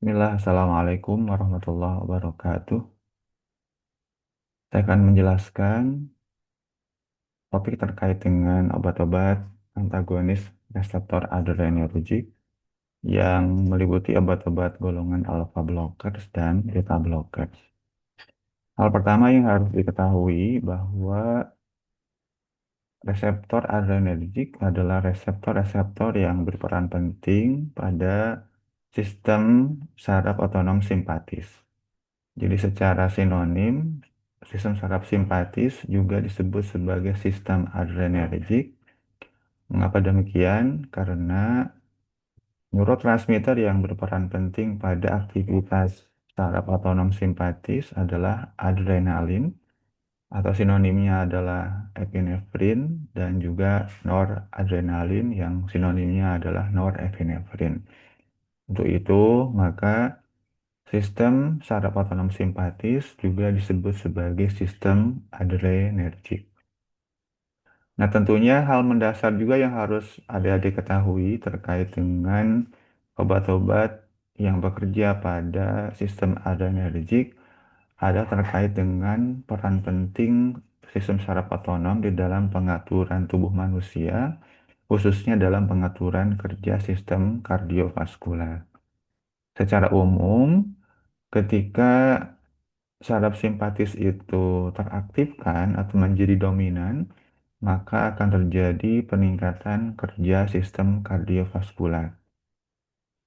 Bismillah, Assalamualaikum warahmatullahi wabarakatuh. Saya akan menjelaskan topik terkait dengan obat-obat antagonis reseptor adrenergic yang meliputi obat-obat golongan alpha blockers dan beta blockers. Hal pertama yang harus diketahui bahwa reseptor adrenergic adalah reseptor-reseptor yang berperan penting pada sistem saraf otonom simpatis. Jadi secara sinonim, sistem saraf simpatis juga disebut sebagai sistem adrenergik. Mengapa demikian? Karena neurotransmitter yang berperan penting pada aktivitas saraf otonom simpatis adalah adrenalin atau sinonimnya adalah epinefrin dan juga noradrenalin yang sinonimnya adalah norepinefrin. Untuk itu, maka sistem saraf otonom simpatis juga disebut sebagai sistem adrenergik. Nah, tentunya hal mendasar juga yang harus adik-adik ketahui terkait dengan obat-obat yang bekerja pada sistem adrenergik ada terkait dengan peran penting sistem saraf otonom di dalam pengaturan tubuh manusia, khususnya dalam pengaturan kerja sistem kardiovaskular. Secara umum, ketika saraf simpatis itu teraktifkan atau menjadi dominan, maka akan terjadi peningkatan kerja sistem kardiovaskular.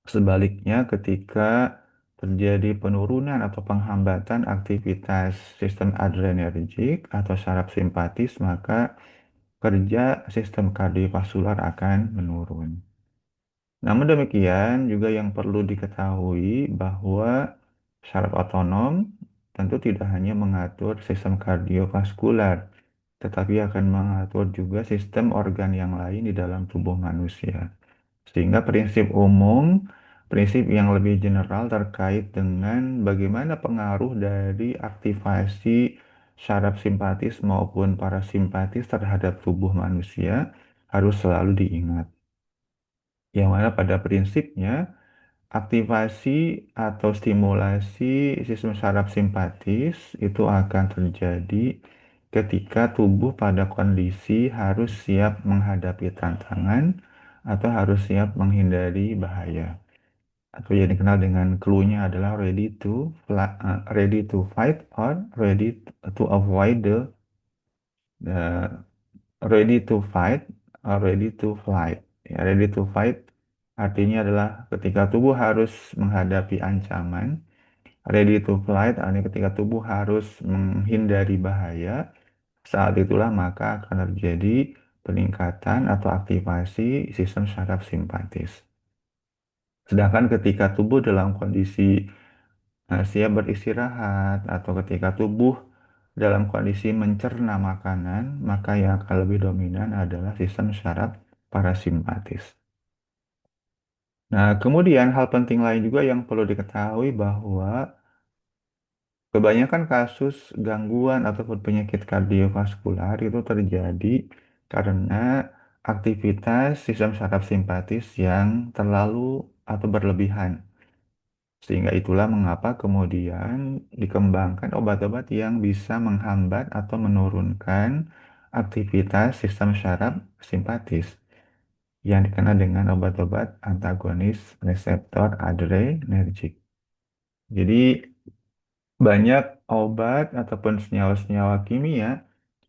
Sebaliknya, ketika terjadi penurunan atau penghambatan aktivitas sistem adrenergik atau saraf simpatis, maka kerja sistem kardiovaskular akan menurun. Namun demikian, juga yang perlu diketahui bahwa saraf otonom tentu tidak hanya mengatur sistem kardiovaskular, tetapi akan mengatur juga sistem organ yang lain di dalam tubuh manusia. Sehingga prinsip umum, prinsip yang lebih general terkait dengan bagaimana pengaruh dari aktivasi saraf simpatis maupun parasimpatis terhadap tubuh manusia harus selalu diingat. Yang mana pada prinsipnya, aktivasi atau stimulasi sistem saraf simpatis itu akan terjadi ketika tubuh pada kondisi harus siap menghadapi tantangan atau harus siap menghindari bahaya. Atau yang dikenal dengan clue-nya adalah ready to fight or ready to avoid the ready to fight or ready to flight. Ya, ready to fight artinya adalah ketika tubuh harus menghadapi ancaman. Ready to flight artinya ketika tubuh harus menghindari bahaya. Saat itulah maka akan terjadi peningkatan atau aktivasi sistem saraf simpatis. Sedangkan ketika tubuh dalam kondisi siap beristirahat atau ketika tubuh dalam kondisi mencerna makanan, maka yang akan lebih dominan adalah sistem saraf parasimpatis. Nah, kemudian hal penting lain juga yang perlu diketahui bahwa kebanyakan kasus gangguan ataupun penyakit kardiovaskular itu terjadi karena aktivitas sistem saraf simpatis yang terlalu atau berlebihan. Sehingga itulah mengapa kemudian dikembangkan obat-obat yang bisa menghambat atau menurunkan aktivitas sistem saraf simpatis yang dikenal dengan obat-obat antagonis reseptor adrenergic. Jadi banyak obat ataupun senyawa-senyawa kimia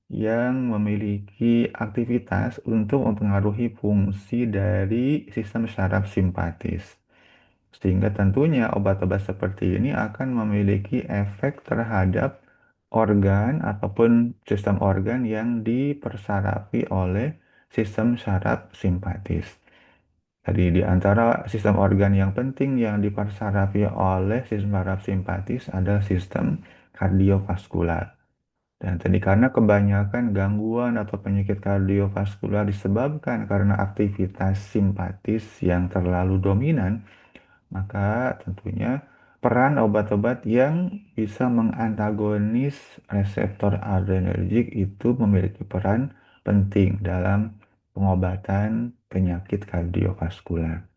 yang memiliki aktivitas untuk mempengaruhi fungsi dari sistem saraf simpatis. Sehingga tentunya obat-obat seperti ini akan memiliki efek terhadap organ ataupun sistem organ yang dipersarafi oleh sistem saraf simpatis. Jadi di antara sistem organ yang penting yang dipersarafi oleh sistem saraf simpatis adalah sistem kardiovaskular. Dan tadi karena kebanyakan gangguan atau penyakit kardiovaskular disebabkan karena aktivitas simpatis yang terlalu dominan, maka tentunya peran obat-obat yang bisa mengantagonis reseptor adrenergik itu memiliki peran penting dalam pengobatan penyakit kardiovaskular.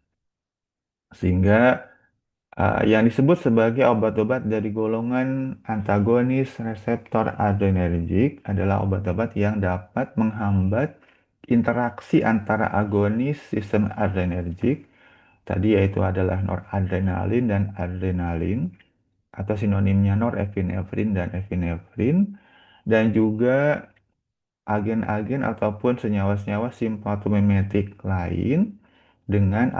Sehingga Yang disebut sebagai obat-obat dari golongan antagonis reseptor adrenergik adalah obat-obat yang dapat menghambat interaksi antara agonis sistem adrenergik tadi yaitu adalah noradrenalin dan adrenalin atau sinonimnya norepinefrin dan epinefrin dan juga agen-agen ataupun senyawa-senyawa simpatomimetik lain dengan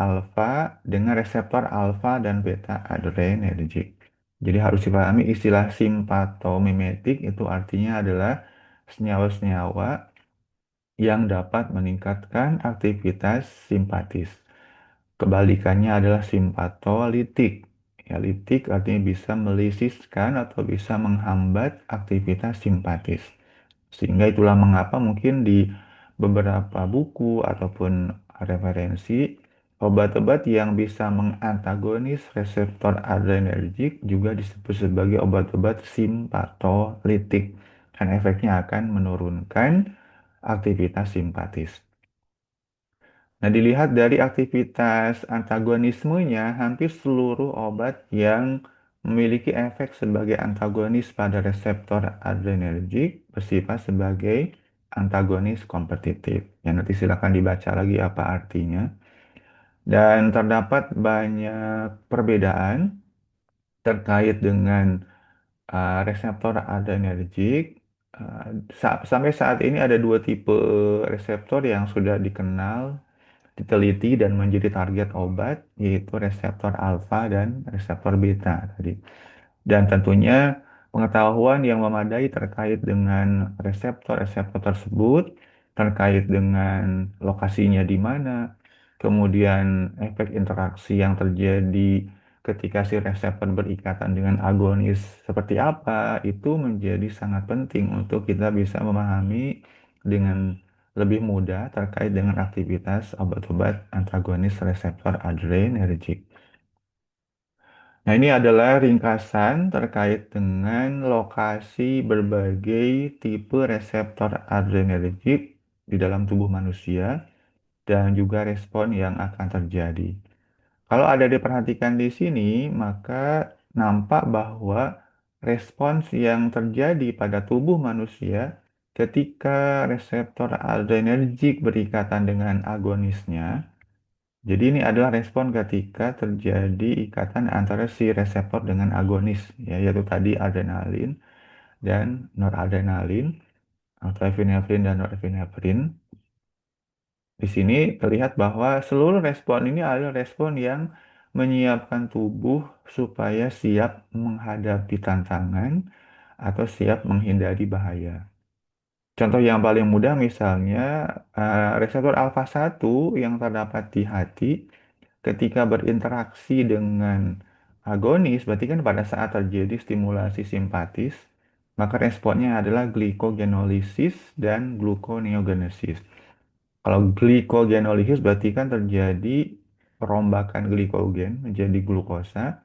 reseptor alfa dan beta adrenergic. Jadi harus dipahami istilah simpatomimetik itu artinya adalah senyawa-senyawa yang dapat meningkatkan aktivitas simpatis. Kebalikannya adalah simpatolitik. Ya, litik artinya bisa melisiskan atau bisa menghambat aktivitas simpatis. Sehingga itulah mengapa mungkin di beberapa buku ataupun referensi obat-obat yang bisa mengantagonis reseptor adrenergik juga disebut sebagai obat-obat simpatolitik dan efeknya akan menurunkan aktivitas simpatis. Nah, dilihat dari aktivitas antagonismenya, hampir seluruh obat yang memiliki efek sebagai antagonis pada reseptor adrenergik bersifat sebagai antagonis kompetitif. Ya, nanti silakan dibaca lagi apa artinya. Dan terdapat banyak perbedaan terkait dengan reseptor adrenergik. Uh, Sampai saat ini ada dua tipe reseptor yang sudah dikenal diteliti dan menjadi target obat, yaitu reseptor alfa dan reseptor beta tadi. Dan tentunya pengetahuan yang memadai terkait dengan reseptor-reseptor tersebut, terkait dengan lokasinya di mana, kemudian efek interaksi yang terjadi ketika si reseptor berikatan dengan agonis seperti apa, itu menjadi sangat penting untuk kita bisa memahami dengan lebih mudah terkait dengan aktivitas obat-obat antagonis reseptor adrenergic. Nah, ini adalah ringkasan terkait dengan lokasi berbagai tipe reseptor adrenergik di dalam tubuh manusia dan juga respon yang akan terjadi. Kalau ada diperhatikan di sini, maka nampak bahwa respons yang terjadi pada tubuh manusia ketika reseptor adrenergik berikatan dengan agonisnya. Jadi ini adalah respon ketika terjadi ikatan antara si reseptor dengan agonis, ya, yaitu tadi adrenalin dan noradrenalin atau epinefrin dan norepinefrin. Di sini terlihat bahwa seluruh respon ini adalah respon yang menyiapkan tubuh supaya siap menghadapi tantangan atau siap menghindari bahaya. Contoh yang paling mudah misalnya reseptor alfa satu yang terdapat di hati ketika berinteraksi dengan agonis, berarti kan pada saat terjadi stimulasi simpatis, maka responnya adalah glikogenolisis dan gluconeogenesis. Kalau glikogenolisis berarti kan terjadi perombakan glikogen menjadi glukosa.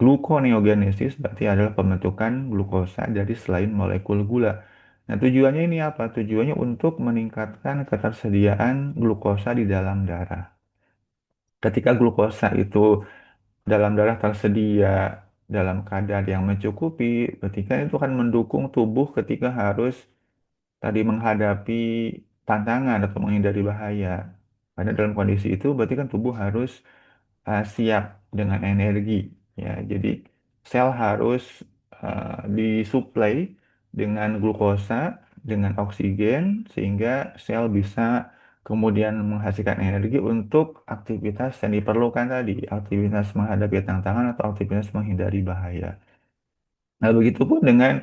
Gluconeogenesis berarti adalah pembentukan glukosa dari selain molekul gula. Nah, tujuannya ini apa? Tujuannya untuk meningkatkan ketersediaan glukosa di dalam darah. Ketika glukosa itu dalam darah tersedia dalam kadar yang mencukupi, berarti kan itu akan mendukung tubuh ketika harus tadi menghadapi tantangan atau menghindari bahaya. Karena dalam kondisi itu berarti kan tubuh harus siap dengan energi. Ya, jadi sel harus disuplai dengan glukosa, dengan oksigen, sehingga sel bisa kemudian menghasilkan energi untuk aktivitas yang diperlukan tadi, aktivitas menghadapi tantangan atau aktivitas menghindari bahaya. Nah, begitupun dengan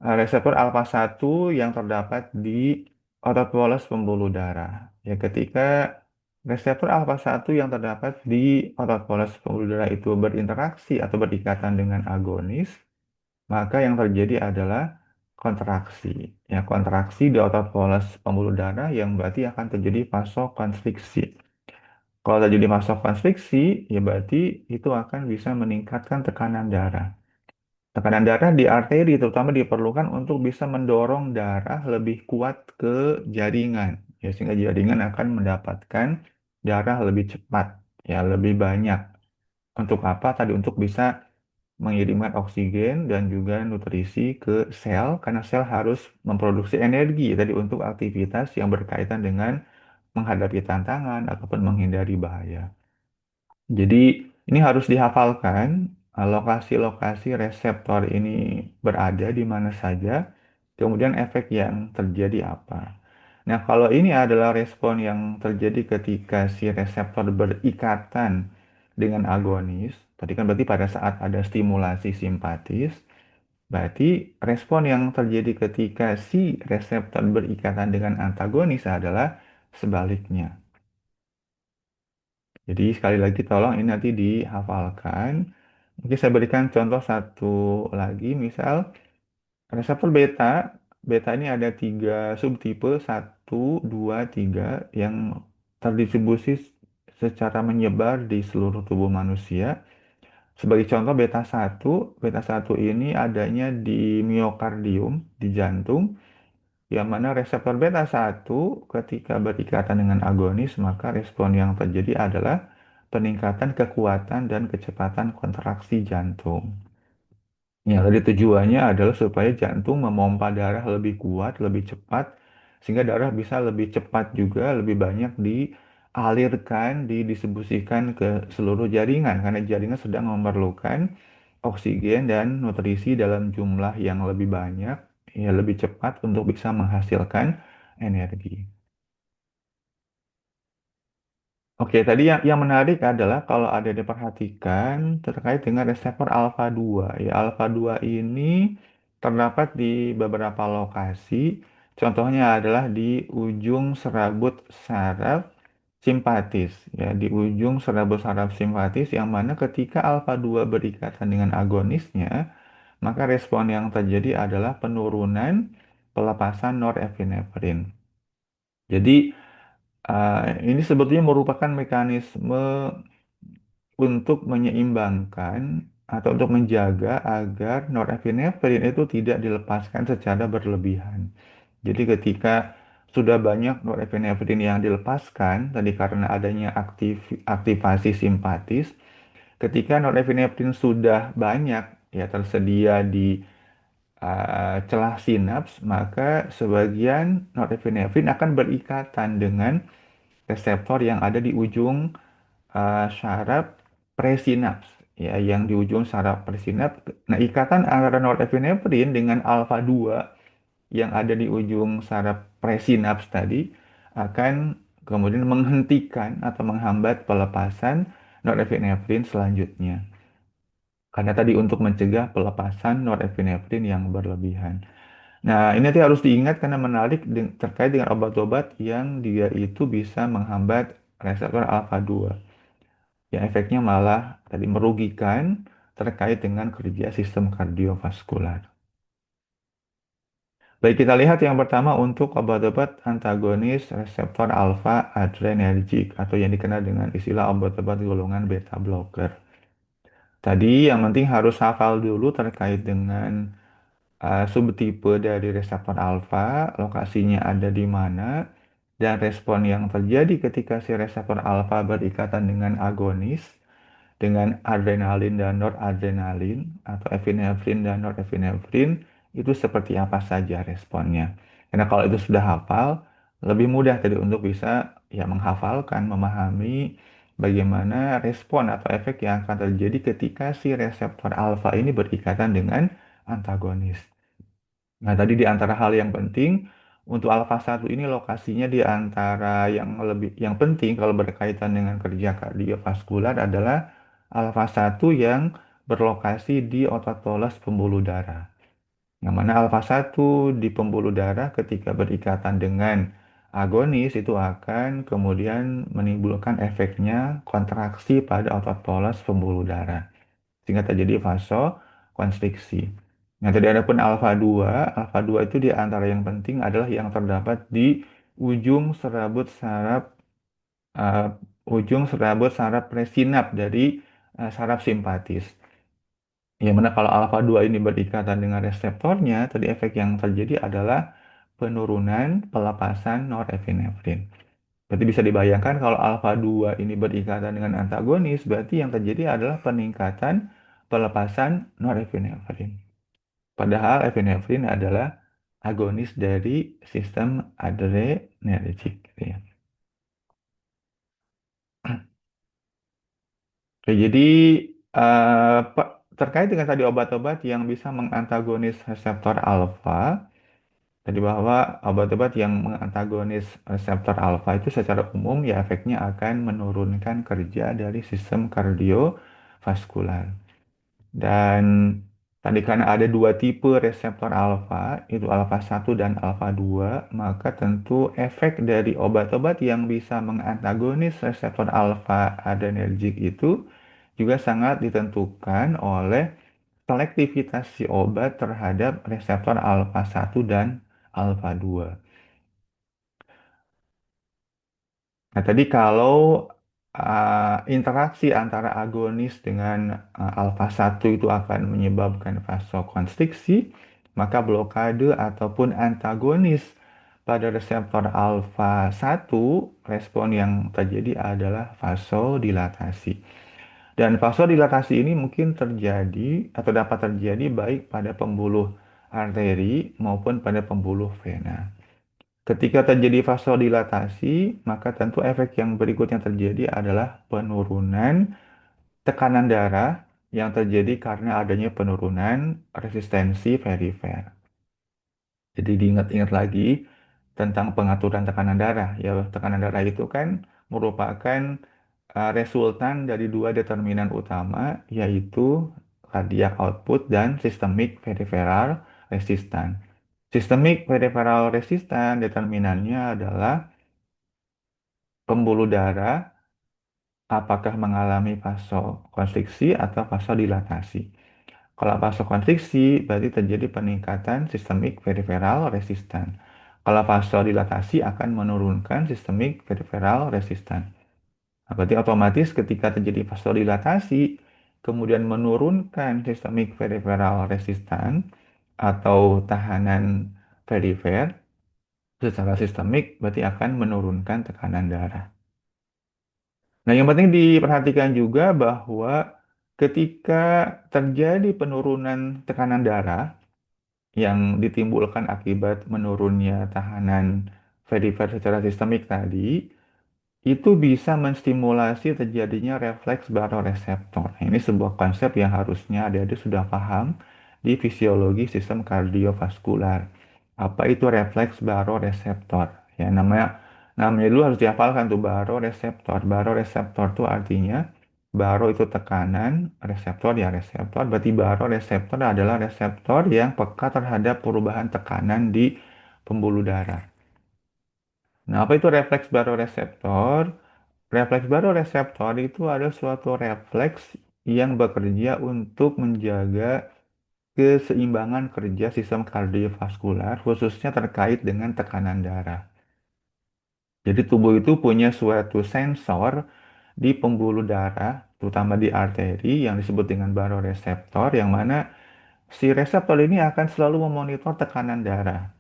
reseptor alfa satu yang terdapat di otot polos pembuluh darah. Ya, ketika reseptor alfa satu yang terdapat di otot polos pembuluh darah itu berinteraksi atau berikatan dengan agonis, maka yang terjadi adalah kontraksi. Ya, kontraksi di otot polos pembuluh darah yang berarti akan terjadi vasokonstriksi. Kalau terjadi vasokonstriksi, ya berarti itu akan bisa meningkatkan tekanan darah. Tekanan darah di arteri terutama diperlukan untuk bisa mendorong darah lebih kuat ke jaringan, ya, sehingga jaringan akan mendapatkan darah lebih cepat, ya, lebih banyak. Untuk apa? Tadi untuk bisa mengirimkan oksigen dan juga nutrisi ke sel, karena sel harus memproduksi energi tadi untuk aktivitas yang berkaitan dengan menghadapi tantangan ataupun menghindari bahaya. Jadi ini harus dihafalkan lokasi-lokasi reseptor ini berada di mana saja, kemudian efek yang terjadi apa. Nah, kalau ini adalah respon yang terjadi ketika si reseptor berikatan dengan agonis, tadi kan berarti pada saat ada stimulasi simpatis, berarti respon yang terjadi ketika si reseptor berikatan dengan antagonis adalah sebaliknya. Jadi sekali lagi tolong ini nanti dihafalkan. Mungkin saya berikan contoh satu lagi, misal reseptor beta. Beta ini ada tiga subtipe, satu, dua, tiga, yang terdistribusi secara menyebar di seluruh tubuh manusia. Sebagai contoh beta satu ini adanya di miokardium, di jantung, yang mana reseptor beta satu ketika berikatan dengan agonis, maka respon yang terjadi adalah peningkatan kekuatan dan kecepatan kontraksi jantung. Ya, jadi tujuannya adalah supaya jantung memompa darah lebih kuat, lebih cepat, sehingga darah bisa lebih cepat juga, lebih banyak dialirkan, didistribusikan ke seluruh jaringan, karena jaringan sedang memerlukan oksigen dan nutrisi dalam jumlah yang lebih banyak, ya lebih cepat untuk bisa menghasilkan energi. Oke, tadi yang menarik adalah kalau ada diperhatikan terkait dengan reseptor alfa 2. Ya, alfa 2 ini terdapat di beberapa lokasi. Contohnya adalah di ujung serabut saraf simpatis. Ya, di ujung serabut saraf simpatis yang mana ketika alfa 2 berikatan dengan agonisnya, maka respon yang terjadi adalah penurunan pelepasan norepinefrin. Jadi, ini sebetulnya merupakan mekanisme untuk menyeimbangkan atau untuk menjaga agar norepinefrin itu tidak dilepaskan secara berlebihan. Jadi ketika sudah banyak norepinefrin yang dilepaskan, tadi karena adanya aktivasi simpatis, ketika norepinefrin sudah banyak ya tersedia di celah sinaps, maka sebagian norepinefrin akan berikatan dengan reseptor yang ada di ujung syaraf presinaps, ya yang di ujung syaraf presinaps. Nah, ikatan antara norepinefrin dengan alfa 2 yang ada di ujung saraf presinaps tadi akan kemudian menghentikan atau menghambat pelepasan norepinefrin selanjutnya. Karena tadi untuk mencegah pelepasan norepinefrin yang berlebihan. Nah, ini nanti harus diingat karena menarik terkait dengan obat-obat yang dia itu bisa menghambat reseptor alfa 2. Yang efeknya malah tadi merugikan terkait dengan kerja sistem kardiovaskular. Baik, kita lihat yang pertama untuk obat-obat antagonis reseptor alfa adrenergic atau yang dikenal dengan istilah obat-obat golongan beta blocker. Tadi yang penting harus hafal dulu terkait dengan subtipe dari reseptor alfa, lokasinya ada di mana, dan respon yang terjadi ketika si reseptor alfa berikatan dengan agonis, dengan adrenalin dan noradrenalin, atau epinefrin dan norepinefrin, itu seperti apa saja responnya. Karena kalau itu sudah hafal, lebih mudah tadi untuk bisa ya menghafalkan, memahami bagaimana respon atau efek yang akan terjadi ketika si reseptor alfa ini berikatan dengan antagonis. Nah, tadi di antara hal yang penting untuk alfa satu ini lokasinya di antara yang penting kalau berkaitan dengan kerja kardiovaskular adalah alfa satu yang berlokasi di otot polos pembuluh darah. Yang mana alfa satu di pembuluh darah ketika berikatan dengan agonis itu akan kemudian menimbulkan efeknya kontraksi pada otot polos pembuluh darah sehingga terjadi vasokonstriksi. Nah, tadi ada pun alfa 2 itu di antara yang penting adalah yang terdapat di ujung serabut saraf eh, ujung serabut saraf presinap dari saraf simpatis. Yang mana kalau alfa 2 ini berikatan dengan reseptornya, tadi efek yang terjadi adalah penurunan pelepasan norepinefrin. Berarti bisa dibayangkan kalau alfa 2 ini berikatan dengan antagonis, berarti yang terjadi adalah peningkatan pelepasan norepinefrin. Padahal epinefrin adalah agonis dari sistem adrenergic, gitu ya. Oke, jadi terkait dengan tadi obat-obat yang bisa mengantagonis reseptor alfa, tadi bahwa obat-obat yang mengantagonis reseptor alfa itu secara umum ya efeknya akan menurunkan kerja dari sistem kardiovaskular. Dan tadi karena ada dua tipe reseptor alfa, itu alfa satu dan alfa 2, maka tentu efek dari obat-obat yang bisa mengantagonis reseptor alfa adrenergic itu juga sangat ditentukan oleh selektivitas si obat terhadap reseptor alfa satu dan alfa 2. Nah, tadi kalau interaksi antara agonis dengan alfa satu itu akan menyebabkan vasokonstriksi, maka blokade ataupun antagonis pada reseptor alfa satu, respon yang terjadi adalah vasodilatasi. Dan vasodilatasi ini mungkin terjadi atau dapat terjadi baik pada pembuluh arteri maupun pada pembuluh vena. Ketika terjadi vasodilatasi, maka tentu efek yang berikutnya terjadi adalah penurunan tekanan darah yang terjadi karena adanya penurunan resistensi perifer. Jadi diingat-ingat lagi tentang pengaturan tekanan darah. Ya, tekanan darah itu kan merupakan resultan dari dua determinan utama, yaitu cardiac output dan systemic peripheral resistance. Systemic peripheral resistance determinannya adalah pembuluh darah apakah mengalami vasokonstriksi atau vasodilatasi. Kalau vasokonstriksi berarti terjadi peningkatan sistemik peripheral resistan. Kalau vasodilatasi akan menurunkan sistemik peripheral resistan. Nah, berarti otomatis ketika terjadi vasodilatasi kemudian menurunkan sistemik peripheral resistan atau tahanan perifer secara sistemik berarti akan menurunkan tekanan darah. Nah, yang penting diperhatikan juga bahwa ketika terjadi penurunan tekanan darah yang ditimbulkan akibat menurunnya tahanan perifer secara sistemik tadi, itu bisa menstimulasi terjadinya refleks baroreseptor. Nah, ini sebuah konsep yang harusnya adik-adik sudah paham di fisiologi sistem kardiovaskular. Apa itu refleks baroreseptor? Ya, namanya dulu harus dihafalkan tuh baroreseptor. Baroreseptor itu artinya baro itu tekanan, reseptor ya reseptor. Berarti baroreseptor adalah reseptor yang peka terhadap perubahan tekanan di pembuluh darah. Nah, apa itu refleks baroreseptor? Refleks baroreseptor itu adalah suatu refleks yang bekerja untuk menjaga keseimbangan kerja sistem kardiovaskular, khususnya terkait dengan tekanan darah. Jadi tubuh itu punya suatu sensor di pembuluh darah, terutama di arteri yang disebut dengan baroreseptor, yang mana si reseptor ini akan selalu memonitor tekanan darah.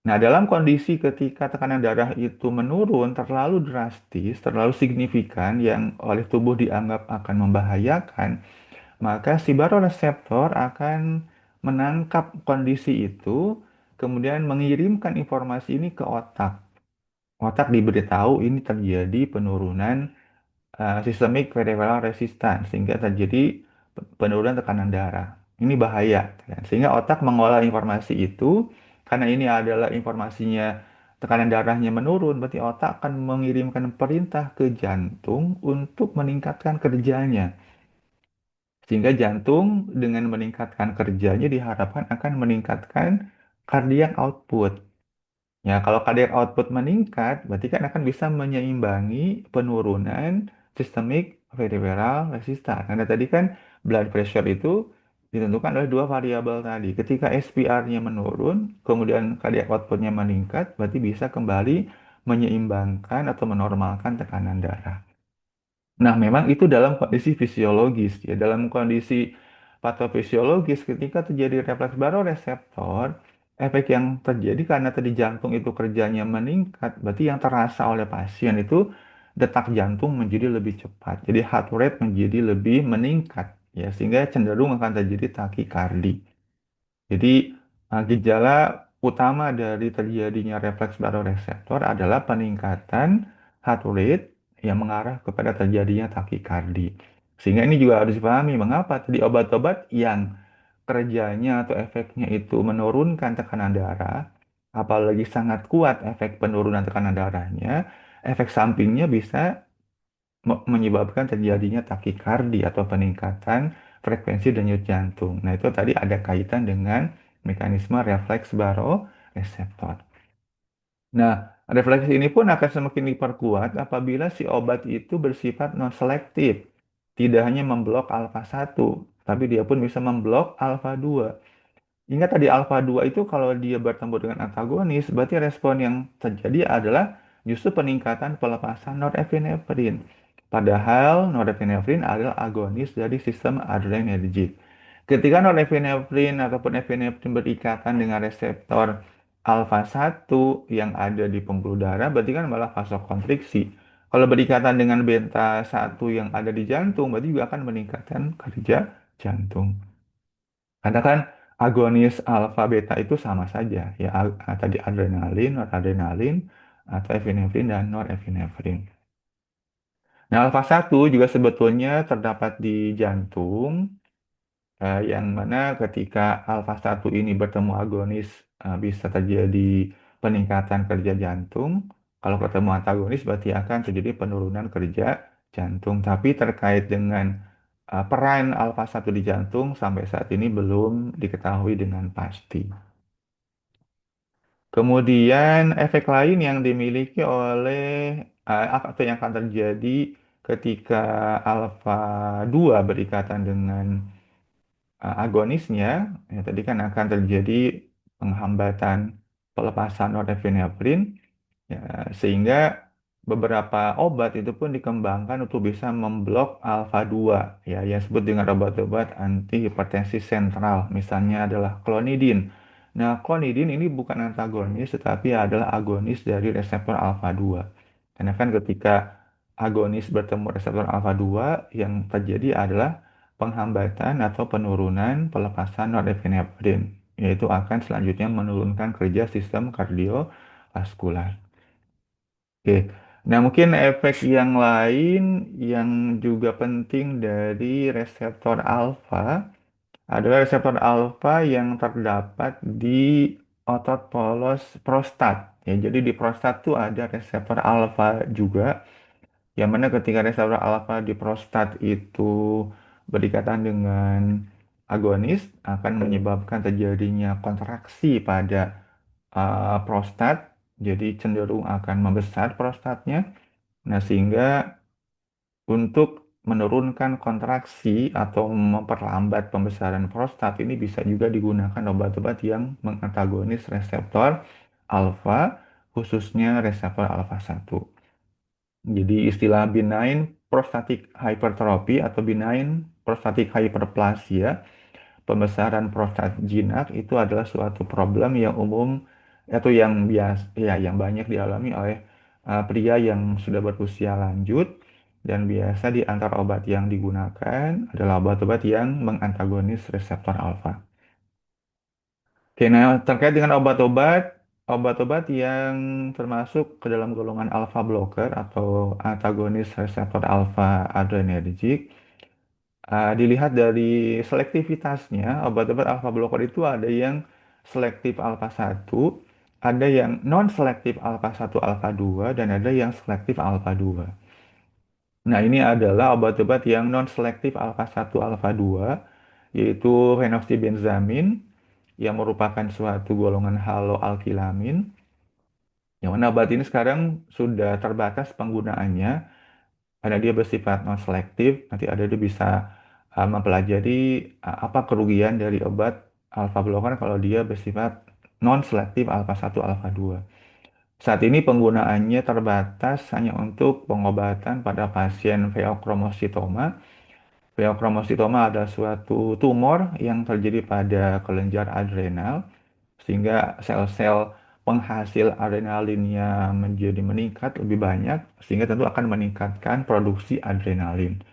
Nah, dalam kondisi ketika tekanan darah itu menurun terlalu drastis, terlalu signifikan yang oleh tubuh dianggap akan membahayakan, maka si baroreseptor akan menangkap kondisi itu, kemudian mengirimkan informasi ini ke otak. Otak diberitahu ini terjadi penurunan sistemik peripheral resistance sehingga terjadi penurunan tekanan darah. Ini bahaya, kan? Sehingga otak mengolah informasi itu karena ini adalah informasinya tekanan darahnya menurun, berarti otak akan mengirimkan perintah ke jantung untuk meningkatkan kerjanya. Sehingga jantung dengan meningkatkan kerjanya diharapkan akan meningkatkan cardiac output. Ya, kalau cardiac output meningkat, berarti kan akan bisa menyeimbangi penurunan sistemik peripheral resistan. Karena tadi kan blood pressure itu ditentukan oleh dua variabel tadi. Ketika SPR-nya menurun, kemudian cardiac output-nya meningkat, berarti bisa kembali menyeimbangkan atau menormalkan tekanan darah. Nah, memang itu dalam kondisi fisiologis ya. Dalam kondisi patofisiologis ketika terjadi refleks baroreseptor, efek yang terjadi karena tadi jantung itu kerjanya meningkat, berarti yang terasa oleh pasien itu detak jantung menjadi lebih cepat. Jadi heart rate menjadi lebih meningkat, ya, sehingga cenderung akan terjadi takikardi. Jadi gejala utama dari terjadinya refleks baroreseptor adalah peningkatan heart rate yang mengarah kepada terjadinya takikardi. Sehingga ini juga harus dipahami mengapa tadi obat-obat yang kerjanya atau efeknya itu menurunkan tekanan darah, apalagi sangat kuat efek penurunan tekanan darahnya, efek sampingnya bisa menyebabkan terjadinya takikardi atau peningkatan frekuensi denyut jantung. Nah, itu tadi ada kaitan dengan mekanisme refleks baroreseptor. Nah, refleksi ini pun akan semakin diperkuat apabila si obat itu bersifat non-selektif. Tidak hanya memblok alfa satu, tapi dia pun bisa memblok alfa 2. Ingat tadi alfa 2 itu kalau dia bertemu dengan antagonis, berarti respon yang terjadi adalah justru peningkatan pelepasan norepinefrin. Padahal norepinefrin adalah agonis dari sistem adrenergic. Ketika norepinefrin ataupun epinefrin berikatan dengan reseptor alfa satu yang ada di pembuluh darah, berarti kan malah vasokonstriksi. Kalau berikatan dengan beta satu yang ada di jantung, berarti juga akan meningkatkan kerja jantung. Karena kan agonis alfa beta itu sama saja ya tadi adrenalin, noradrenalin, atau epinefrin dan norepinefrin. Nah, alfa satu juga sebetulnya terdapat di jantung yang mana ketika alfa satu ini bertemu agonis bisa terjadi peningkatan kerja jantung. Kalau ketemu antagonis berarti akan terjadi penurunan kerja jantung. Tapi terkait dengan peran alfa satu di jantung sampai saat ini belum diketahui dengan pasti. Kemudian efek lain yang dimiliki oleh atau yang akan terjadi ketika alfa 2 berikatan dengan agonisnya, ya, tadi kan akan terjadi penghambatan pelepasan norepinefrin, ya, sehingga beberapa obat itu pun dikembangkan untuk bisa memblok alfa 2, ya, yang disebut dengan obat-obat anti hipertensi sentral, misalnya adalah klonidin. Nah, klonidin ini bukan antagonis, tetapi adalah agonis dari reseptor alfa 2. Karena kan ketika agonis bertemu reseptor alfa 2, yang terjadi adalah penghambatan atau penurunan pelepasan norepinefrin, yaitu akan selanjutnya menurunkan kerja sistem kardiovaskular. Oke, nah mungkin efek yang lain yang juga penting dari reseptor alfa adalah reseptor alfa yang terdapat di otot polos prostat. Ya, jadi di prostat tuh ada reseptor alfa juga, yang mana ketika reseptor alfa di prostat itu berikatan dengan agonis akan menyebabkan terjadinya kontraksi pada prostat, jadi cenderung akan membesar prostatnya. Nah, sehingga untuk menurunkan kontraksi atau memperlambat pembesaran prostat ini bisa juga digunakan obat-obat yang mengantagonis reseptor alfa, khususnya reseptor alfa satu. Jadi istilah benign prostatic hypertrophy atau benign prostatic hyperplasia, pembesaran prostat jinak itu adalah suatu problem yang umum atau yang biasa ya yang banyak dialami oleh pria yang sudah berusia lanjut, dan biasa di antara obat yang digunakan adalah obat-obat yang mengantagonis reseptor alfa. Oke, nah terkait dengan obat-obat yang termasuk ke dalam golongan alpha blocker atau antagonis reseptor alpha adrenergic, dilihat dari selektivitasnya, obat-obat alpha blocker itu ada yang selektif alpha satu, ada yang non-selektif alpha satu alpha 2, dan ada yang selektif alpha 2. Nah, ini adalah obat-obat yang non-selektif alpha satu alpha 2, yaitu phenoxybenzamin, yang merupakan suatu golongan haloalkilamin, yang mana obat ini sekarang sudah terbatas penggunaannya karena dia bersifat non-selektif. Nanti ada dia bisa mempelajari apa kerugian dari obat alpha blocker kalau dia bersifat non-selektif alpha satu alpha 2. Saat ini penggunaannya terbatas hanya untuk pengobatan pada pasien pheochromocytoma. Pheochromocytoma adalah suatu tumor yang terjadi pada kelenjar adrenal, sehingga sel-sel penghasil adrenalinnya menjadi meningkat lebih banyak, sehingga tentu akan meningkatkan produksi adrenalin.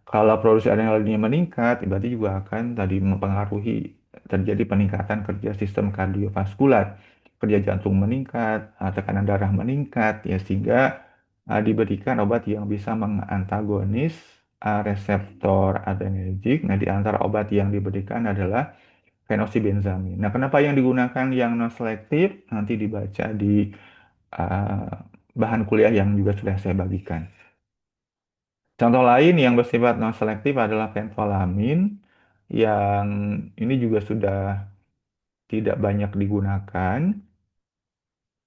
Kalau produksi adrenalinnya meningkat, berarti juga akan tadi mempengaruhi terjadi peningkatan kerja sistem kardiovaskular, kerja jantung meningkat, tekanan darah meningkat, ya sehingga diberikan obat yang bisa mengantagonis reseptor adrenergik. Nah, di antara obat yang diberikan adalah fenoxibenzamin. Nah, kenapa yang digunakan yang non selektif? Nanti dibaca di uh, bahan kuliah yang juga sudah saya bagikan. Contoh lain yang bersifat non selektif adalah fenfolamin yang ini juga sudah tidak banyak digunakan.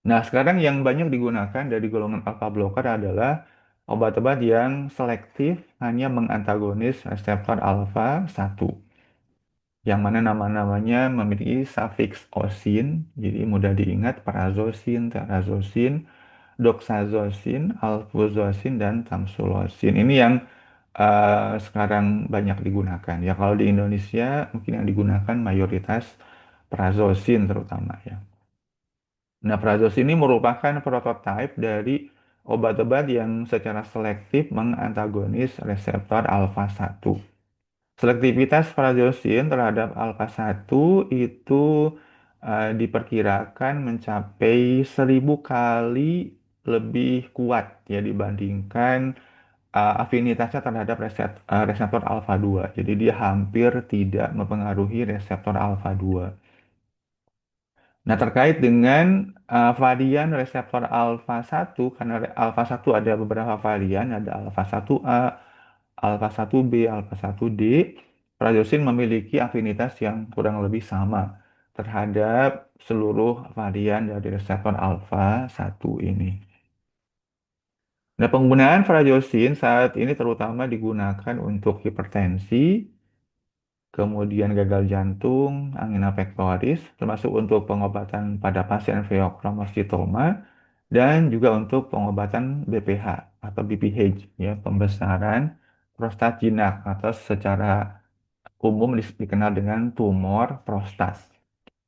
Nah, sekarang yang banyak digunakan dari golongan alpha blocker adalah obat-obat yang selektif hanya mengantagonis reseptor alpha 1, yang mana nama-namanya memiliki sufiks osin, jadi mudah diingat prazosin, terazosin, doxazosin, alfuzosin, dan tamsulosin. Ini yang sekarang banyak digunakan. Ya kalau di Indonesia mungkin yang digunakan mayoritas prazosin terutama ya. Nah, prazosin ini merupakan prototipe dari obat-obat yang secara selektif mengantagonis reseptor alfa 1. Selektivitas prazosin terhadap alfa 1 itu diperkirakan mencapai 1.000 kali lebih kuat ya dibandingkan afinitasnya terhadap reseptor alfa 2. Jadi dia hampir tidak mempengaruhi reseptor alfa 2. Nah, terkait dengan varian reseptor alfa 1, karena alfa 1 ada beberapa varian, ada alfa 1A, alfa 1B, alfa 1D, prazosin memiliki afinitas yang kurang lebih sama terhadap seluruh varian dari reseptor alfa 1 ini. Nah, penggunaan prazosin saat ini terutama digunakan untuk hipertensi, kemudian gagal jantung, angina pectoris, termasuk untuk pengobatan pada pasien pheochromocytoma, dan juga untuk pengobatan BPH atau BPH, ya, pembesaran prostat jinak atau secara umum dikenal dengan tumor prostat.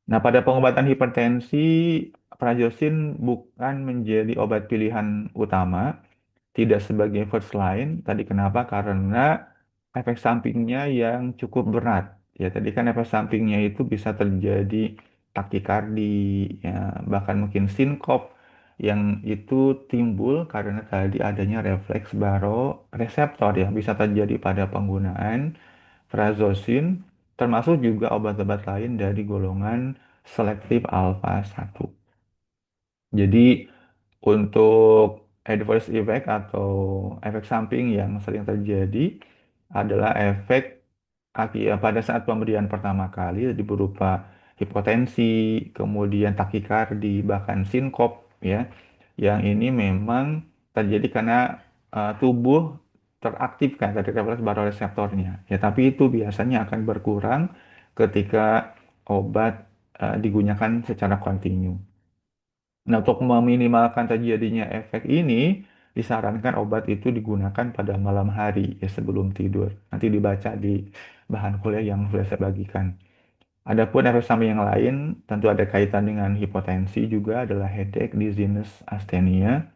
Nah, pada pengobatan hipertensi, prazosin bukan menjadi obat pilihan utama, tidak sebagai first line. Tadi kenapa? Karena efek sampingnya yang cukup berat. Ya, tadi kan efek sampingnya itu bisa terjadi takikardi, ya, bahkan mungkin sinkop yang itu timbul karena tadi adanya refleks baroreseptor yang bisa terjadi pada penggunaan prazosin, termasuk juga obat-obat lain dari golongan selektif alfa 1. Jadi untuk adverse effect atau efek samping yang sering terjadi adalah efek pada saat pemberian pertama kali jadi berupa hipotensi, kemudian takikardi, bahkan sinkop ya. Yang ini memang terjadi karena tubuh teraktifkan dari refleks baroreseptornya. Ya, tapi itu biasanya akan berkurang ketika obat digunakan secara kontinu. Nah, untuk meminimalkan terjadinya efek ini, disarankan obat itu digunakan pada malam hari ya sebelum tidur. Nanti dibaca di bahan kuliah yang sudah saya bagikan. Adapun efek samping yang lain tentu ada kaitan dengan hipotensi juga adalah headache, dizziness, asthenia.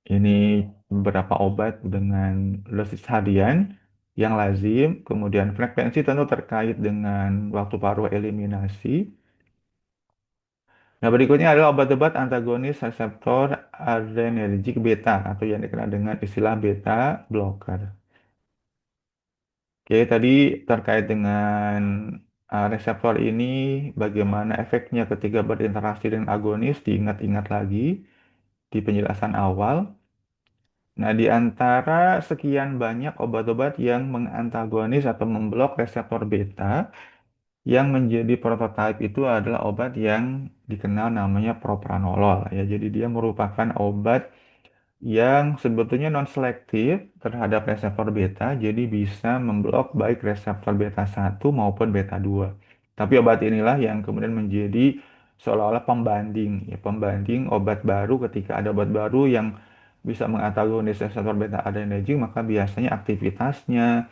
Ini beberapa obat dengan dosis harian yang lazim, kemudian frekuensi tentu terkait dengan waktu paruh eliminasi. Nah, berikutnya adalah obat-obat antagonis reseptor adrenergic beta atau yang dikenal dengan istilah beta blocker. Oke, tadi terkait dengan reseptor ini, bagaimana efeknya ketika berinteraksi dengan agonis, diingat-ingat lagi di penjelasan awal. Nah, di antara sekian banyak obat-obat yang mengantagonis atau memblok reseptor beta, yang menjadi prototipe itu adalah obat yang dikenal namanya propranolol ya. Jadi dia merupakan obat yang sebetulnya non-selektif terhadap reseptor beta, jadi bisa memblok baik reseptor beta 1 maupun beta 2. Tapi obat inilah yang kemudian menjadi seolah-olah pembanding, ya, pembanding obat baru ketika ada obat baru yang bisa mengantagonis reseptor beta adrenergic, maka biasanya aktivitasnya,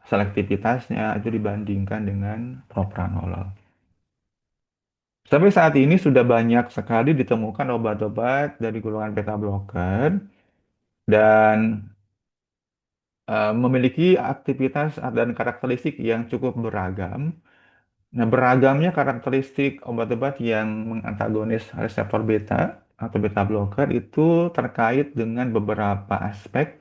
selektivitasnya itu dibandingkan dengan propranolol. Sampai saat ini sudah banyak sekali ditemukan obat-obat dari golongan beta blocker dan memiliki aktivitas dan karakteristik yang cukup beragam. Nah, beragamnya karakteristik obat-obat yang mengantagonis reseptor beta atau beta blocker itu terkait dengan beberapa aspek.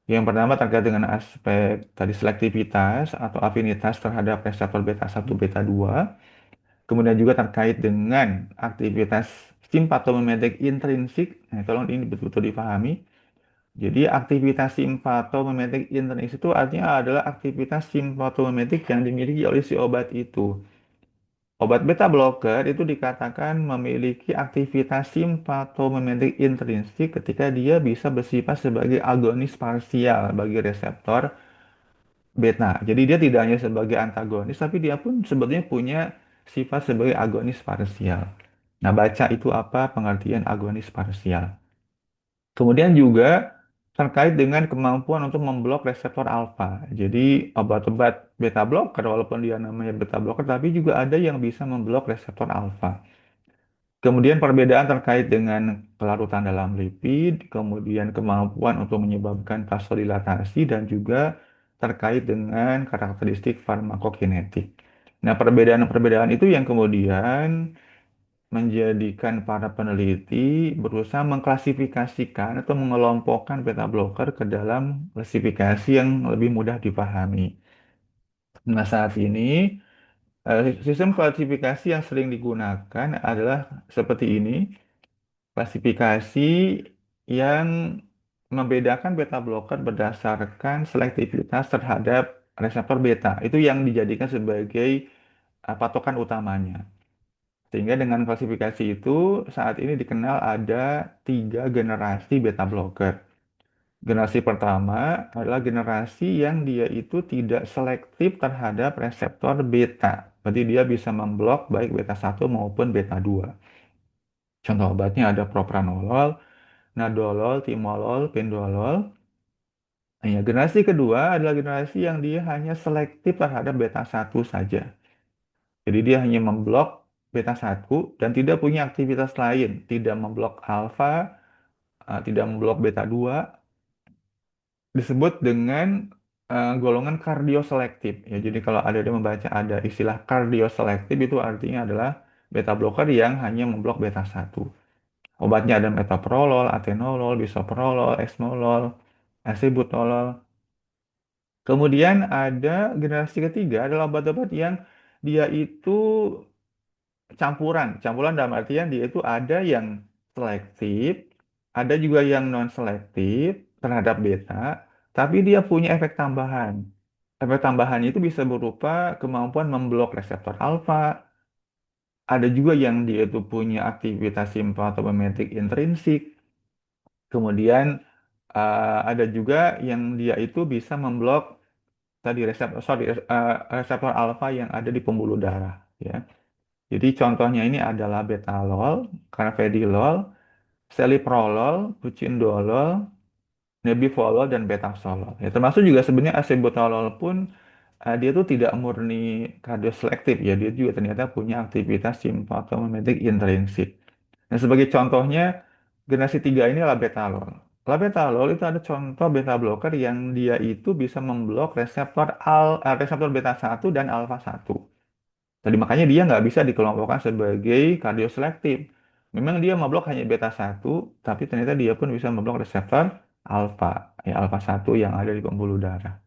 Yang pertama terkait dengan aspek tadi selektivitas atau afinitas terhadap reseptor beta satu beta 2. Kemudian juga terkait dengan aktivitas simpatomimetik intrinsik. Nah, tolong ini betul-betul dipahami. Jadi aktivitas simpatomimetik intrinsik itu artinya adalah aktivitas simpatomimetik yang dimiliki oleh si obat itu. Obat beta blocker itu dikatakan memiliki aktivitas simpatomimetik intrinsik ketika dia bisa bersifat sebagai agonis parsial bagi reseptor beta. Jadi dia tidak hanya sebagai antagonis, tapi dia pun sebetulnya punya sifat sebagai agonis parsial. Nah, baca itu apa pengertian agonis parsial. Kemudian juga terkait dengan kemampuan untuk memblok reseptor alfa. Jadi obat-obat beta blocker, walaupun dia namanya beta blocker, tapi juga ada yang bisa memblok reseptor alfa. Kemudian perbedaan terkait dengan kelarutan dalam lipid, kemudian kemampuan untuk menyebabkan vasodilatasi, dan juga terkait dengan karakteristik farmakokinetik. Nah, perbedaan-perbedaan itu yang kemudian menjadikan para peneliti berusaha mengklasifikasikan atau mengelompokkan beta blocker ke dalam klasifikasi yang lebih mudah dipahami. Nah, saat ini sistem klasifikasi yang sering digunakan adalah seperti ini. Klasifikasi yang membedakan beta blocker berdasarkan selektivitas terhadap reseptor beta. Itu yang dijadikan sebagai patokan utamanya. Sehingga dengan klasifikasi itu saat ini dikenal ada tiga generasi beta blocker. Generasi pertama adalah generasi yang dia itu tidak selektif terhadap reseptor beta. Berarti dia bisa memblok baik beta satu maupun beta 2. Contoh obatnya ada propranolol, nadolol, timolol, pendolol. Nah, ya, generasi kedua adalah generasi yang dia hanya selektif terhadap beta satu saja. Jadi dia hanya memblok beta satu dan tidak punya aktivitas lain, tidak memblok alfa, tidak memblok beta 2, disebut dengan golongan kardioselektif. Ya, jadi kalau ada yang membaca ada istilah kardioselektif itu artinya adalah beta blocker yang hanya memblok beta satu. Obatnya ada metoprolol, atenolol, bisoprolol, esmolol, acebutolol. Kemudian ada generasi ketiga adalah obat-obat yang dia itu campuran. Campuran dalam artian dia itu ada yang selektif, ada juga yang non-selektif terhadap beta, tapi dia punya efek tambahan. Efek tambahannya itu bisa berupa kemampuan memblok reseptor alfa, ada juga yang dia itu punya aktivitas simpatomimetik intrinsik, kemudian ada juga yang dia itu bisa memblok tadi reseptor alfa yang ada di pembuluh darah ya. Jadi contohnya ini adalah betalol, carvedilol, celiprolol, pucindolol, nebivolol dan betasolol. Ya, termasuk juga sebenarnya acebutolol pun dia tuh tidak murni kardioselektif ya, dia juga ternyata punya aktivitas simpatomimetik intrinsik. Nah, sebagai contohnya generasi 3 ini labetalol. Labetalol itu ada contoh beta blocker yang dia itu bisa memblok reseptor beta satu dan alfa satu. Jadi makanya dia nggak bisa dikelompokkan sebagai kardioselektif. Memang dia memblok hanya beta satu, tapi ternyata dia pun bisa memblok reseptor alfa, ya alfa satu yang ada di pembuluh darah.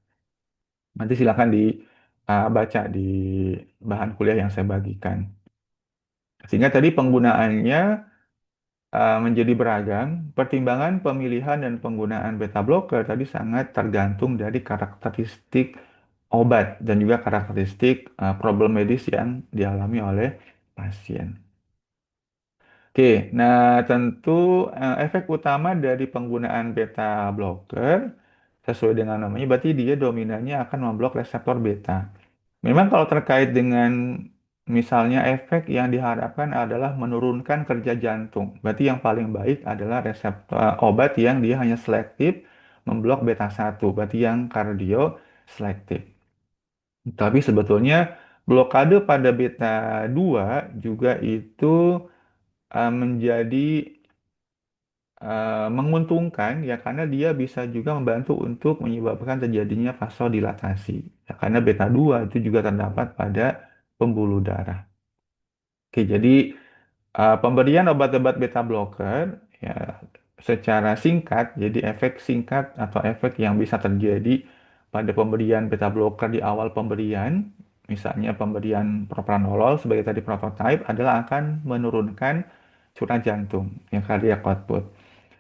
Nanti silakan dibaca di bahan kuliah yang saya bagikan. Sehingga tadi penggunaannya menjadi beragam, pertimbangan pemilihan dan penggunaan beta blocker tadi sangat tergantung dari karakteristik obat dan juga karakteristik problem medis yang dialami oleh pasien. Oke, nah tentu efek utama dari penggunaan beta blocker sesuai dengan namanya berarti dia dominannya akan memblok reseptor beta. Memang kalau terkait dengan misalnya efek yang diharapkan adalah menurunkan kerja jantung. Berarti yang paling baik adalah reseptor obat yang dia hanya selektif memblok beta satu. Berarti yang kardio selektif. Tapi sebetulnya blokade pada beta 2 juga itu menjadi menguntungkan ya karena dia bisa juga membantu untuk menyebabkan terjadinya vasodilatasi. Ya, karena beta 2 itu juga terdapat pada pembuluh darah. Oke, jadi pemberian obat-obat beta blocker ya secara singkat, jadi efek singkat atau efek yang bisa terjadi pada pemberian beta blocker di awal pemberian, misalnya pemberian propranolol sebagai tadi prototype adalah akan menurunkan curah jantung, yang cardiac output.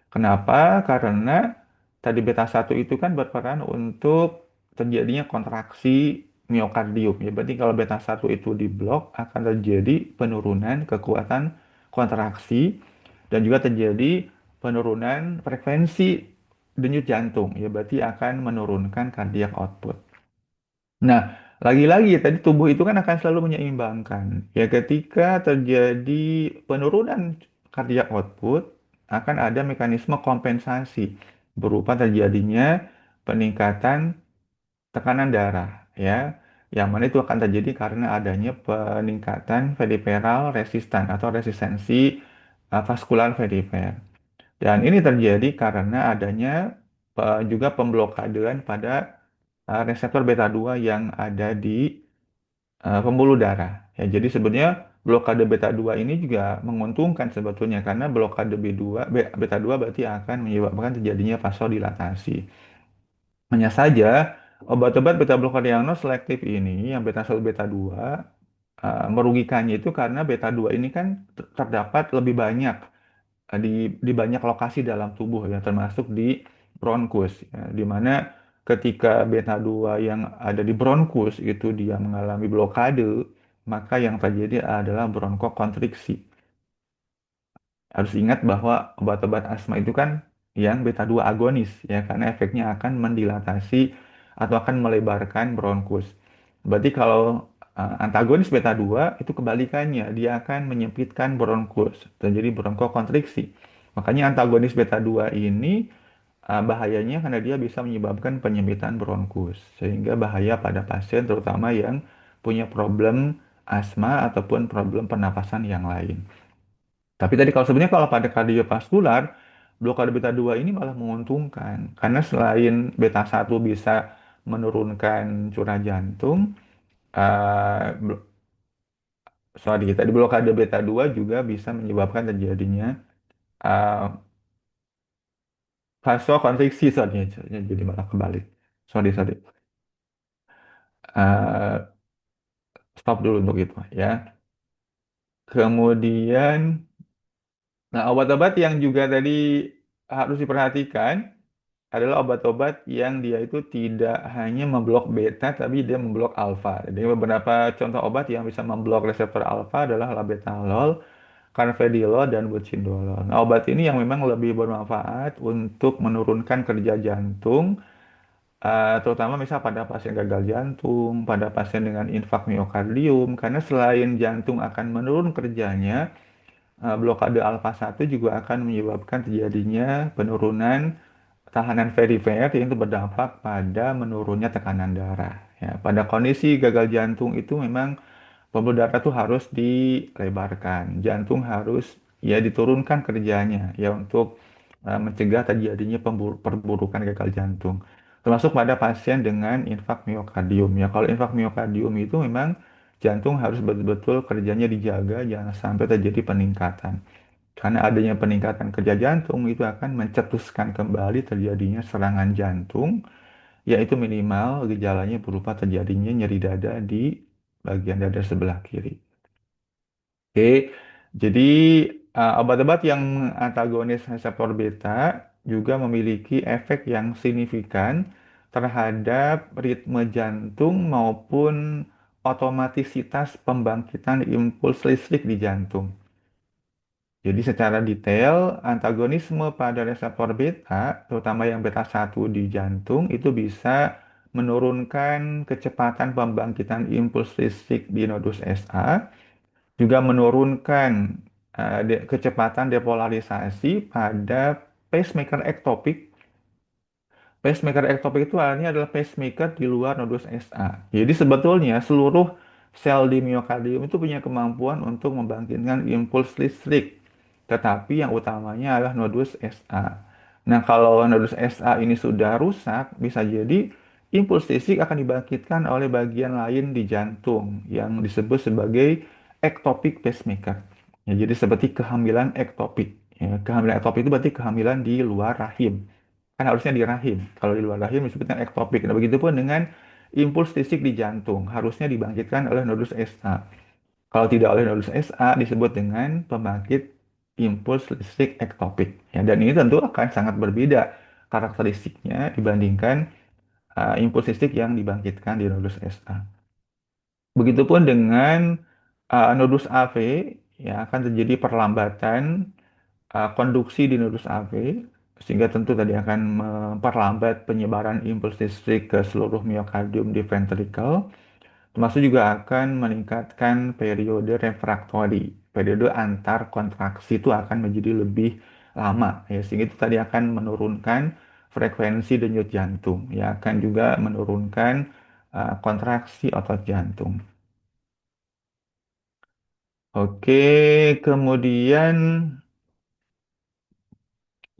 Kenapa? Karena tadi beta satu itu kan berperan untuk terjadinya kontraksi miokardium. Ya, berarti kalau beta satu itu diblok akan terjadi penurunan kekuatan kontraksi dan juga terjadi penurunan frekuensi denyut jantung. Ya, berarti akan menurunkan cardiac output. Nah, lagi-lagi tadi tubuh itu kan akan selalu menyeimbangkan. Ya, ketika terjadi penurunan cardiac output, akan ada mekanisme kompensasi berupa terjadinya peningkatan tekanan darah, ya. Yang mana itu akan terjadi karena adanya peningkatan periferal resistan atau resistensi vaskular perifer. Dan ini terjadi karena adanya juga pemblokadean pada reseptor beta 2 yang ada di pembuluh darah. Ya, jadi sebenarnya blokade beta 2 ini juga menguntungkan sebetulnya karena blokade B2, beta 2 berarti akan menyebabkan terjadinya vasodilatasi. Hanya saja obat-obat beta blocker yang non selektif ini yang beta 1 beta 2 merugikannya itu karena beta 2 ini kan terdapat lebih banyak di banyak lokasi dalam tubuh ya termasuk di bronkus ya, di mana ketika beta 2 yang ada di bronkus itu dia mengalami blokade maka yang terjadi adalah bronkokonstriksi. Harus ingat bahwa obat-obat asma itu kan yang beta 2 agonis ya karena efeknya akan mendilatasi atau akan melebarkan bronkus. Berarti kalau antagonis beta 2 itu kebalikannya, dia akan menyempitkan bronkus, terjadi bronkokonstriksi. Makanya antagonis beta 2 ini bahayanya karena dia bisa menyebabkan penyempitan bronkus sehingga bahaya pada pasien terutama yang punya problem asma ataupun problem pernapasan yang lain. Tapi tadi kalau sebenarnya kalau pada kardiovaskular, blokade beta 2 ini malah menguntungkan. Karena selain beta satu bisa menurunkan curah jantung, eh, blo- sorry, tadi blokade beta 2 juga bisa menyebabkan terjadinya eh, vasokonstriksi, sorry, jadi malah kebalik. Sorry, sorry. Eh, Stop dulu untuk itu ya. Kemudian, nah obat-obat yang juga tadi harus diperhatikan adalah obat-obat yang dia itu tidak hanya memblok beta, tapi dia memblok alfa. Jadi beberapa contoh obat yang bisa memblok reseptor alfa adalah labetalol, carvedilol, dan bucindolol. Nah, obat ini yang memang lebih bermanfaat untuk menurunkan kerja jantung, terutama misal pada pasien gagal jantung, pada pasien dengan infak miokardium, karena selain jantung akan menurun kerjanya, blokade alfa satu juga akan menyebabkan terjadinya penurunan tahanan perifer yang itu berdampak pada menurunnya tekanan darah. Ya, pada kondisi gagal jantung itu memang pembuluh darah tuh harus dilebarkan, jantung harus ya diturunkan kerjanya ya untuk mencegah terjadinya perburukan gagal jantung. Termasuk pada pasien dengan infak miokardium. Ya, kalau infak miokardium itu memang jantung harus betul-betul kerjanya dijaga, jangan sampai terjadi peningkatan. Karena adanya peningkatan kerja jantung itu akan mencetuskan kembali terjadinya serangan jantung, yaitu minimal gejalanya berupa terjadinya nyeri dada di bagian dada sebelah kiri. Oke, jadi obat-obat yang antagonis reseptor beta juga memiliki efek yang signifikan terhadap ritme jantung maupun otomatisitas pembangkitan impuls listrik di jantung. Jadi secara detail, antagonisme pada reseptor beta, terutama yang beta satu di jantung, itu bisa menurunkan kecepatan pembangkitan impuls listrik di nodus SA, juga menurunkan kecepatan depolarisasi pada pacemaker ektopik. Pacemaker ektopik itu artinya adalah pacemaker di luar nodus SA. Jadi sebetulnya seluruh sel di miokardium itu punya kemampuan untuk membangkitkan impuls listrik. Tetapi yang utamanya adalah nodus SA. Nah, kalau nodus SA ini sudah rusak, bisa jadi impuls listrik akan dibangkitkan oleh bagian lain di jantung yang disebut sebagai ectopic pacemaker. Ya, jadi seperti kehamilan ektopik. Ya, kehamilan ektopik itu berarti kehamilan di luar rahim. Kan harusnya di rahim. Kalau di luar rahim disebutnya ektopik. Nah, begitu pun dengan impuls listrik di jantung. Harusnya dibangkitkan oleh nodus SA. Kalau tidak oleh nodus SA disebut dengan pembangkit impuls listrik ektopik. Ya, dan ini tentu akan sangat berbeda karakteristiknya dibandingkan impuls listrik yang dibangkitkan di nodus SA. Begitupun dengan nodus AV, ya akan terjadi perlambatan konduksi di nodus AV, sehingga tentu tadi akan memperlambat penyebaran impuls listrik ke seluruh miokardium di ventricle, termasuk juga akan meningkatkan periode refraktori. Periode antar kontraksi itu akan menjadi lebih lama, ya, sehingga itu tadi akan menurunkan frekuensi denyut jantung, ya akan juga menurunkan kontraksi otot jantung. Oke, kemudian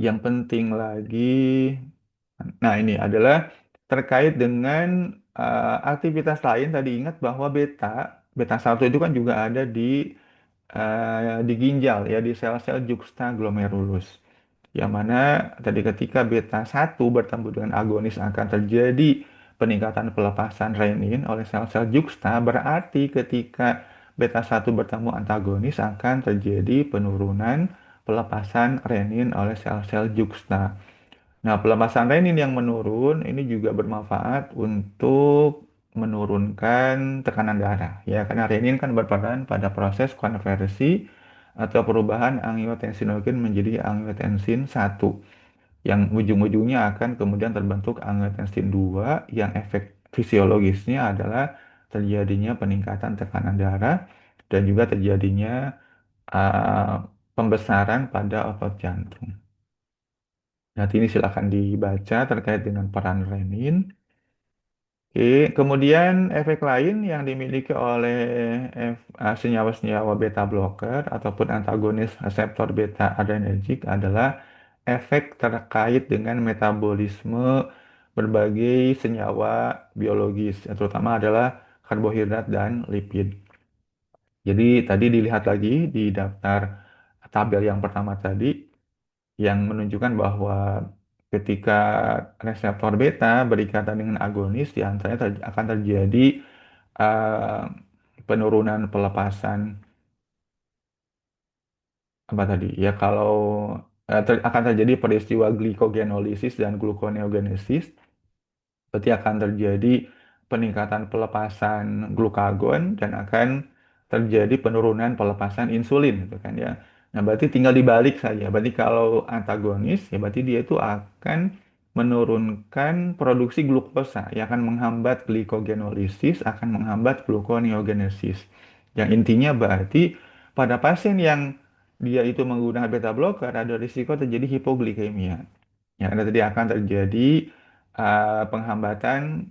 yang penting lagi, nah ini adalah terkait dengan aktivitas lain. Tadi ingat bahwa beta satu itu kan juga ada di ginjal ya, di sel-sel juxtaglomerulus. Yang mana tadi ketika beta satu bertemu dengan agonis akan terjadi peningkatan pelepasan renin oleh sel-sel juxta, berarti ketika beta satu bertemu antagonis akan terjadi penurunan pelepasan renin oleh sel-sel juxta. Nah, pelepasan renin yang menurun ini juga bermanfaat untuk menurunkan tekanan darah. Ya, karena renin kan berperan pada proses konversi atau perubahan angiotensinogen menjadi angiotensin satu, yang ujung-ujungnya akan kemudian terbentuk angiotensin 2 yang efek fisiologisnya adalah terjadinya peningkatan tekanan darah dan juga terjadinya uh, pembesaran pada otot jantung. Nanti ini silakan dibaca terkait dengan peran renin. Oke, kemudian efek lain yang dimiliki oleh senyawa-senyawa beta blocker ataupun antagonis reseptor beta adrenergic adalah efek terkait dengan metabolisme berbagai senyawa biologis, terutama adalah karbohidrat dan lipid. Jadi tadi dilihat lagi di daftar tabel yang pertama tadi, yang menunjukkan bahwa ketika reseptor beta berikatan dengan agonis, di antaranya akan terjadi uh, penurunan pelepasan apa tadi? Ya kalau akan terjadi peristiwa glikogenolisis dan gluconeogenesis, berarti akan terjadi peningkatan pelepasan glukagon dan akan terjadi penurunan pelepasan insulin, gitu kan ya. Nah, berarti tinggal dibalik saja. Berarti kalau antagonis, ya berarti dia itu akan menurunkan produksi glukosa, yang akan menghambat glikogenolisis, akan menghambat gluconeogenesis. Yang intinya berarti pada pasien yang dia itu menggunakan beta blocker ada risiko terjadi hipoglikemia. Ya, karena tadi akan terjadi penghambatan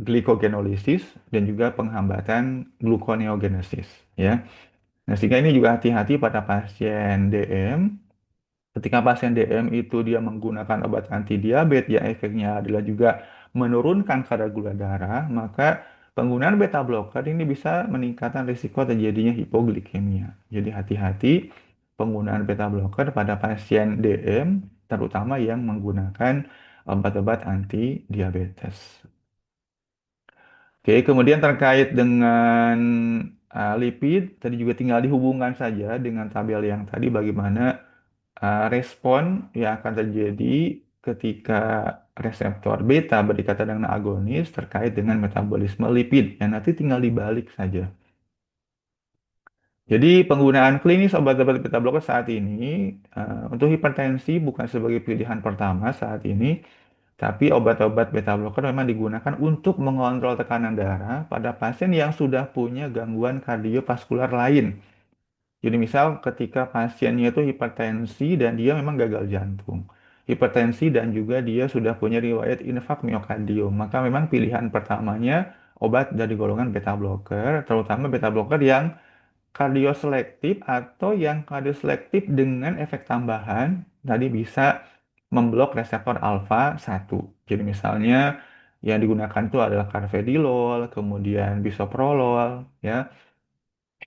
glikogenolisis dan juga penghambatan gluconeogenesis, ya. Nah, sehingga ini juga hati-hati pada pasien DM. Ketika pasien DM itu dia menggunakan obat anti diabetes, ya efeknya adalah juga menurunkan kadar gula darah, maka penggunaan beta blocker ini bisa meningkatkan risiko terjadinya hipoglikemia. Jadi hati-hati penggunaan beta blocker pada pasien DM, terutama yang menggunakan obat-obat anti diabetes. Oke, kemudian terkait dengan lipid, tadi juga tinggal dihubungkan saja dengan tabel yang tadi bagaimana respon yang akan terjadi ketika reseptor beta berikatan dengan agonis terkait dengan metabolisme lipid. Yang nanti tinggal dibalik saja. Jadi penggunaan klinis obat-obat beta blocker saat ini untuk hipertensi bukan sebagai pilihan pertama saat ini, tapi obat-obat beta blocker memang digunakan untuk mengontrol tekanan darah pada pasien yang sudah punya gangguan kardiovaskular lain. Jadi misal ketika pasiennya itu hipertensi dan dia memang gagal jantung, hipertensi dan juga dia sudah punya riwayat infak miokardium, maka memang pilihan pertamanya obat dari golongan beta blocker, terutama beta blocker yang kardioselektif atau yang kardioselektif dengan efek tambahan tadi bisa memblok reseptor alfa 1. Jadi misalnya yang digunakan itu adalah carvedilol, kemudian bisoprolol, ya.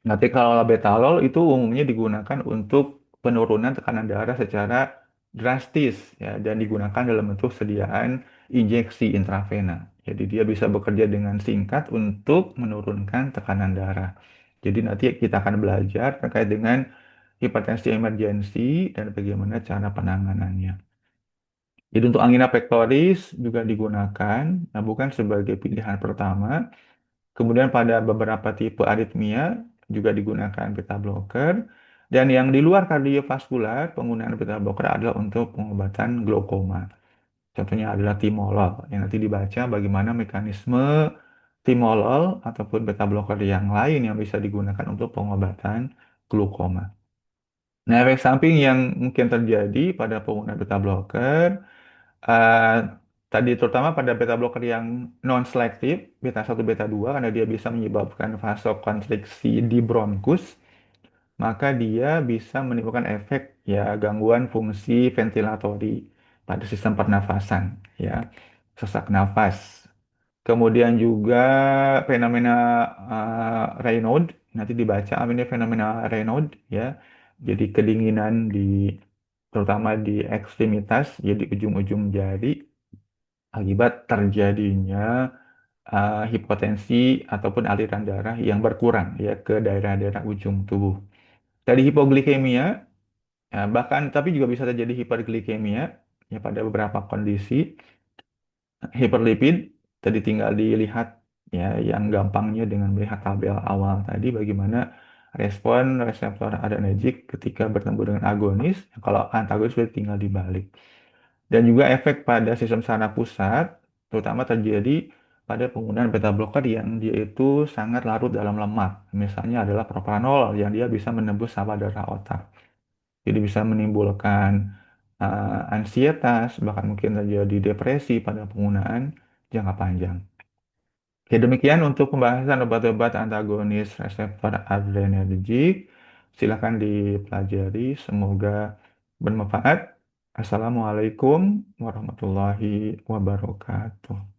Nanti kalau labetalol itu umumnya digunakan untuk penurunan tekanan darah secara drastis, ya, dan digunakan dalam bentuk sediaan injeksi intravena. Jadi dia bisa bekerja dengan singkat untuk menurunkan tekanan darah. Jadi nanti kita akan belajar terkait dengan hipertensi emergensi dan bagaimana cara penanganannya. Jadi untuk angina pectoris juga digunakan, nah bukan sebagai pilihan pertama. Kemudian pada beberapa tipe aritmia juga digunakan beta blocker. Dan yang di luar kardiovaskular, penggunaan beta blocker adalah untuk pengobatan glaukoma. Contohnya adalah timolol, yang nanti dibaca bagaimana mekanisme timolol ataupun beta blocker yang lain yang bisa digunakan untuk pengobatan glaukoma. Nah, efek samping yang mungkin terjadi pada penggunaan beta blocker, eh, tadi terutama pada beta blocker yang non-selektif, beta 1 beta 2 karena dia bisa menyebabkan vasokonstriksi di bronkus, maka dia bisa menimbulkan efek ya gangguan fungsi ventilatori pada sistem pernafasan, ya, sesak nafas. Kemudian juga fenomena Raynaud, nanti dibaca ini fenomena Raynaud, ya. Jadi kedinginan di terutama di ekstremitas, jadi ujung-ujung jari akibat terjadinya hipotensi ataupun aliran darah yang berkurang ya ke daerah-daerah ujung tubuh. Dari hipoglikemia, ya, bahkan tapi juga bisa terjadi hiperglikemia ya pada beberapa kondisi. Hiperlipid tadi tinggal dilihat ya yang gampangnya dengan melihat tabel awal tadi bagaimana respon reseptor adrenergik ketika bertemu dengan agonis. Kalau antagonis berarti tinggal dibalik. Dan juga efek pada sistem saraf pusat, terutama terjadi pada penggunaan beta blocker yang dia itu sangat larut dalam lemak. Misalnya adalah propranolol yang dia bisa menembus sawah darah otak. Jadi bisa menimbulkan ansietas, bahkan mungkin terjadi depresi pada penggunaan jangka panjang. Ya, demikian untuk pembahasan obat-obat antagonis reseptor adrenergik. Silakan dipelajari, semoga bermanfaat. Assalamualaikum warahmatullahi wabarakatuh.